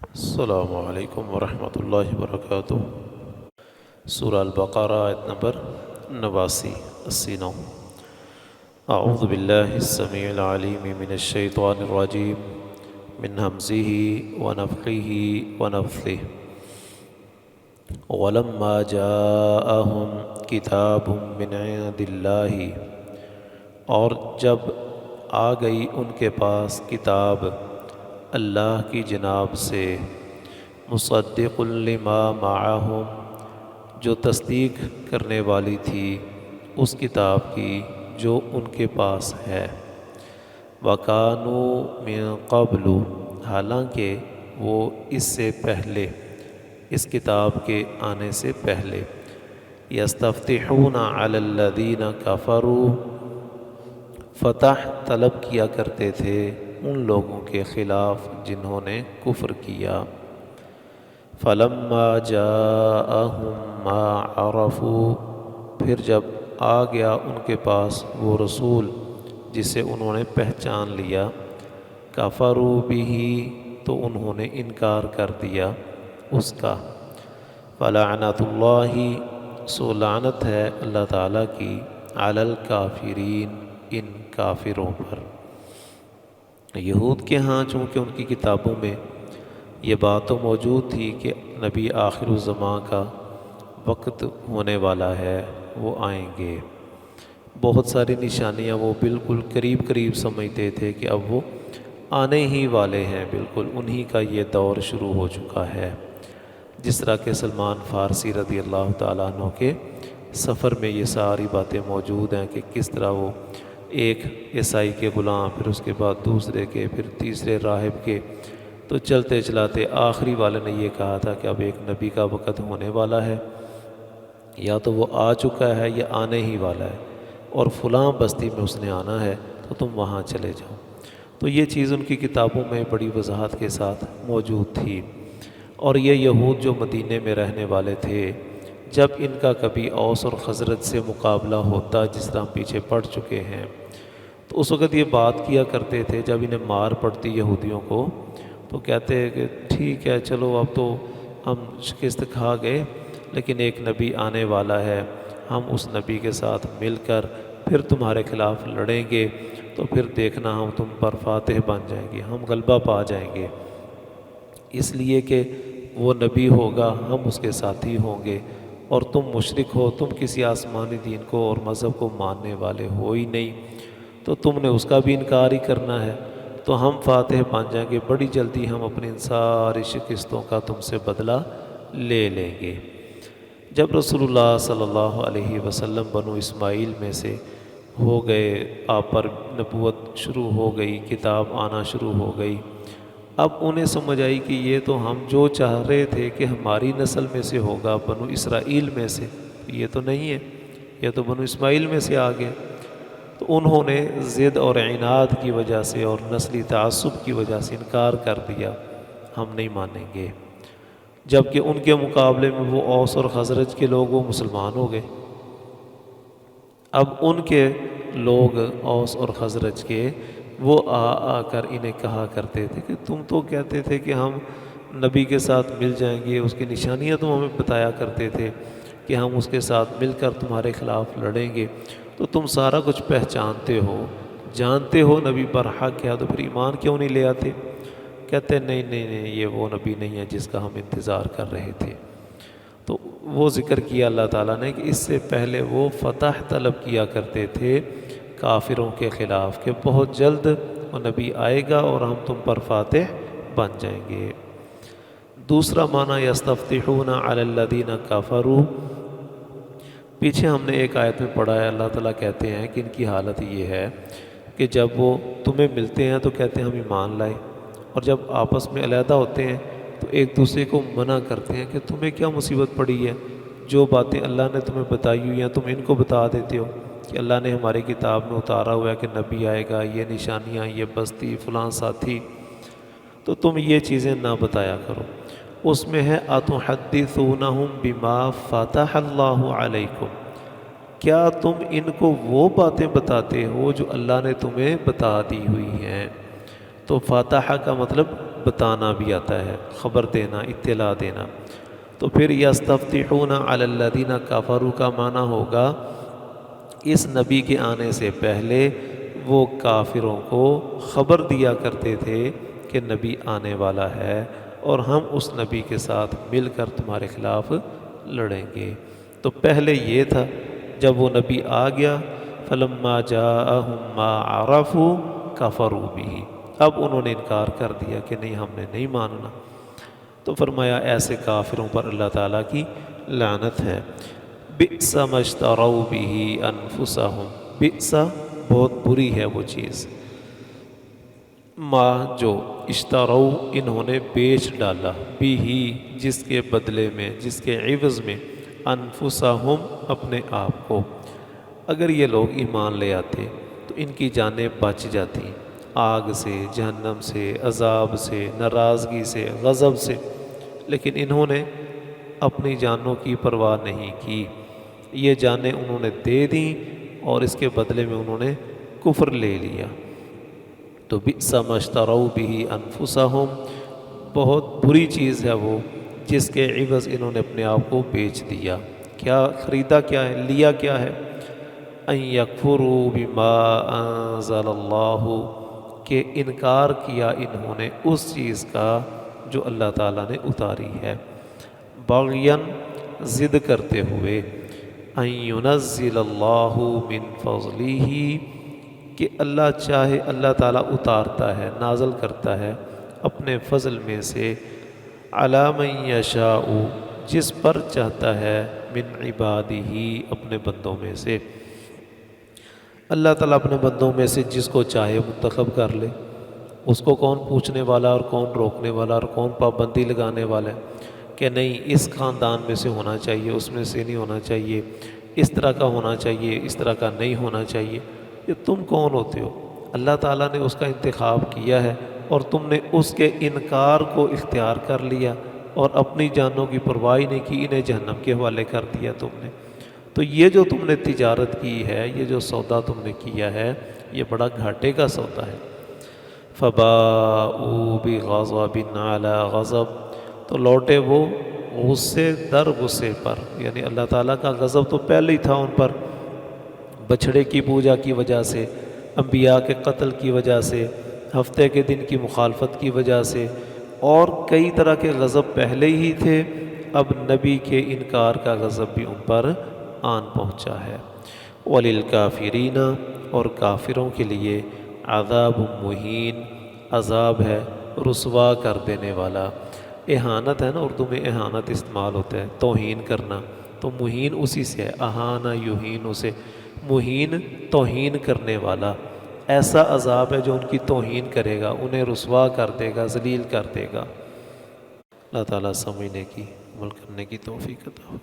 السلام علیکم ورحمۃ اللہ وبرکاتہ۔ سورہ البقرہ آیت نمبر 89 اعوذ باللہ السمیع العلیم من الشیطان الرجیم من ہمزہ ونفخہ ونفثہ ولما جاءہم کتاب من عند اللہ، اور جب آ گئی ان کے پاس کتاب اللہ کی جناب سے، مصدق لما معہم، جو تصدیق کرنے والی تھی اس کتاب کی جو ان کے پاس ہے، وَكَانُوا مِن قَبْلُ، حالانکہ وہ اس سے پہلے، اس کتاب کے آنے سے پہلے، يَسْتَفْتِحُونَ عَلَى الَّذِينَ كَفَرُوا، فتح طلب کیا کرتے تھے ان لوگوں کے خلاف جنہوں نے کفر کیا۔ فَلَمَّا جَاءَهُم مَّا عَرَفُوا، پھر جب آ گیا ان کے پاس وہ رسول جسے انہوں نے پہچان لیا، کفروا بِهِ، تو انہوں نے انکار کر دیا اس کا۔ فَلَعْنَةُ اللَّهِ، سو لعنت ہے اللہ تعالیٰ کی، عَلَى الْكَافِرِينَ، ان کافروں پر۔ یہود کے ہاں چونکہ ان کی کتابوں میں یہ بات تو موجود تھی کہ نبی آخر الزماں کا وقت ہونے والا ہے، وہ آئیں گے، بہت ساری نشانیاں وہ بالکل قریب قریب سمجھتے تھے کہ اب وہ آنے ہی والے ہیں، بالکل انہی کا یہ دور شروع ہو چکا ہے۔ جس طرح کہ سلمان فارسی رضی اللہ تعالیٰ عنہ کے سفر میں یہ ساری باتیں موجود ہیں کہ کس طرح وہ ایک عیسائی کے غلام، پھر اس کے بعد دوسرے کے، پھر تیسرے راہب کے، تو چلتے چلاتے آخری والے نے یہ کہا تھا کہ اب ایک نبی کا وقت ہونے والا ہے، یا تو وہ آ چکا ہے یا آنے ہی والا ہے، اور فلاں بستی میں اس نے آنا ہے تو تم وہاں چلے جاؤ۔ تو یہ چیز ان کی کتابوں میں بڑی وضاحت کے ساتھ موجود تھی۔ اور یہ یہود جو مدینے میں رہنے والے تھے، جب ان کا کبھی اوس اور خزرج سے مقابلہ ہوتا، جس طرح ہم پیچھے پڑھ چکے ہیں، تو اس وقت یہ بات کیا کرتے تھے جب انہیں مار پڑتی یہودیوں کو، تو کہتے ہیں کہ ٹھیک ہے چلو اب تو ہم شکست کھا گئے، لیکن ایک نبی آنے والا ہے، ہم اس نبی کے ساتھ مل کر پھر تمہارے خلاف لڑیں گے، تو پھر دیکھنا ہم تم پر فاتح بن جائیں گے، ہم غلبہ پا جائیں گے، اس لیے کہ وہ نبی ہوگا، ہم اس کے ساتھی ہوں گے، اور تم مشرک ہو، تم کسی آسمانی دین کو اور مذہب کو ماننے والے ہو ہی نہیں، تو تم نے اس کا بھی انکار ہی کرنا ہے، تو ہم فاتح بن جائیں گے، بڑی جلدی ہم اپنی ان ساری شکستوں کا تم سے بدلہ لے لیں گے۔ جب رسول اللہ صلی اللہ علیہ وسلم بنو اسماعیل میں سے ہو گئے، آپ پر نبوت شروع ہو گئی، کتاب آنا شروع ہو گئی، اب انہیں سمجھ آئی کہ یہ تو ہم جو چاہ رہے تھے کہ ہماری نسل میں سے ہوگا، بنو اسرائیل میں سے، یہ تو نہیں ہے، یہ تو بنو اسماعیل میں سے آ گئے۔ تو انہوں نے ضد اور عناد کی وجہ سے اور نسلی تعصب کی وجہ سے انکار کر دیا، ہم نہیں مانیں گے، جبکہ ان کے مقابلے میں وہ اوس اور خزرج کے لوگ وہ مسلمان ہو گئے۔ اب ان کے لوگ اوس اور خزرج کے وہ آ کر انہیں کہا کرتے تھے کہ تم تو کہتے تھے کہ ہم نبی کے ساتھ مل جائیں گے، اس کی نشانیاں تم ہمیں بتایا کرتے تھے کہ ہم اس کے ساتھ مل کر تمہارے خلاف لڑیں گے، تو تم سارا کچھ پہچانتے ہو، جانتے ہو نبی پر حق ہے، تو پھر ایمان کیوں نہیں لے آتے؟ کہتے نہیں نہیں نہیں، یہ وہ نبی نہیں ہے جس کا ہم انتظار کر رہے تھے۔ تو وہ ذکر کیا اللہ تعالیٰ نے کہ اس سے پہلے وہ فتح طلب کیا کرتے تھے کافروں کے خلاف کہ بہت جلد وہ نبی آئے گا اور ہم تم پر فاتح بن جائیں گے۔ دوسرا معنی یستفتحون علی الذین کفروا، پیچھے ہم نے ایک آیت میں پڑھا ہے، اللہ تعالیٰ کہتے ہیں کہ ان کی حالت یہ ہے کہ جب وہ تمہیں ملتے ہیں تو کہتے ہیں ہم ایمان لائے، اور جب آپس میں علیحدہ ہوتے ہیں تو ایک دوسرے کو منع کرتے ہیں کہ تمہیں کیا مصیبت پڑی ہے، جو باتیں اللہ نے تمہیں بتائی ہوئی ہیں تم ان کو بتا دیتے ہو کہ اللہ نے ہماری کتاب میں اتارا ہوا ہے کہ نبی آئے گا، یہ نشانیاں، یہ بستی، فلاں ساتھی، تو تم یہ چیزیں نہ بتایا کرو۔ اس میں ہے اتحدثونہم بما فتح اللہ علیکم، کیا تم ان کو وہ باتیں بتاتے ہو جو اللہ نے تمہیں بتا دی ہوئی ہیں؟ تو فاتح کا مطلب بتانا بھی آتا ہے، خبر دینا، اطلاع دینا۔ تو پھر یستفتحون علی الذین کفروا کا معنی ہوگا اس نبی کے آنے سے پہلے وہ کافروں کو خبر دیا کرتے تھے کہ نبی آنے والا ہے اور ہم اس نبی کے ساتھ مل کر تمہارے خلاف لڑیں گے۔ تو پہلے یہ تھا، جب وہ نبی آ گیا فلما جاءہم ما عرفوا کفروا بہ، اب انہوں نے انکار کر دیا کہ نہیں، ہم نے نہیں ماننا۔ تو فرمایا ایسے کافروں پر اللہ تعالیٰ کی لعنت ہے۔ بئس ما اشتروا بہ انفسہم، بئس بہت بری ہے وہ چیز، ما جو اشتروا انہوں نے بیچ ڈالا، بہ جس کے بدلے میں، جس کے عوض میں، انفسہم اپنے آپ کو۔ اگر یہ لوگ ایمان لے آتے تو ان کی جانیں بچ جاتی آگ سے، جہنم سے، عذاب سے، ناراضگی سے، غضب سے، لیکن انہوں نے اپنی جانوں کی پرواہ نہیں کی، یہ جانیں انہوں نے دے دیں اور اس کے بدلے میں انہوں نے کفر لے لیا۔ تو بئس ما اشتروا بہ انفسہم، بہت بری چیز ہے وہ جس کے عوض انہوں نے اپنے آپ کو بیچ دیا۔ کیا خریدا، کیا ہے، لیا کیا ہے؟ ان یکفروا بما انزل اللہ، کہ انکار کیا انہوں نے اس چیز کا جو اللہ تعالیٰ نے اتاری ہے، بغین ضد کرتے ہوئے، ان ینزل اللہ من فضلہ، کہ اللہ چاہے، اللہ تعالیٰ اتارتا ہے، نازل کرتا ہے اپنے فضل میں سے، علی من یشاء، جس پر چاہتا ہے، من عبادہ، اپنے بندوں میں سے۔ اللہ تعالیٰ اپنے بندوں میں سے جس کو چاہے منتخب کر لے، اس کو کون پوچھنے والا اور کون روکنے والا اور کون پابندی لگانے والا ہے کہ نہیں اس خاندان میں سے ہونا چاہیے، اس میں سے نہیں ہونا چاہیے، اس طرح کا ہونا چاہیے، اس طرح کا نہیں ہونا چاہیے۔ یہ تم کون ہوتے ہو؟ اللہ تعالیٰ نے اس کا انتخاب کیا ہے اور تم نے اس کے انکار کو اختیار کر لیا اور اپنی جانوں کی پرواہ نہیں کی، انہیں جہنم کے حوالے کر دیا تم نے۔ تو یہ جو تم نے تجارت کی ہے، یہ جو سودا تم نے کیا ہے، یہ بڑا گھاٹے کا سودا ہے۔ فباؤوا بغضب علی غضب، تو لوٹے وہ غصے در غصے پر، یعنی اللہ تعالیٰ کا غضب تو پہلے ہی تھا ان پر، بچھڑے کی پوجا کی وجہ سے، انبیاء کے قتل کی وجہ سے، ہفتے کے دن کی مخالفت کی وجہ سے، اور کئی طرح کے غضب پہلے ہی تھے، اب نبی کے انکار کا غضب بھی ان پر آن پہنچا ہے۔ وَلِلْكَافِرِينَ، اور کافروں کے لیے، عذاب مہین، عذاب ہے رسوا کر دینے والا۔ اہانت ہے نا، اردو میں اہانت استعمال ہوتا ہے، توہین کرنا، تو مہین اسی سے ہے، اہانہ یہین، اسے مہین توہین کرنے والا، ایسا عذاب ہے جو ان کی توہین کرے گا، انہیں رسوا کر دے گا، ذلیل کر دے گا۔ اللہ تعالیٰ سمجھنے کی، عمل کرنے کی توفیق عطا ہو۔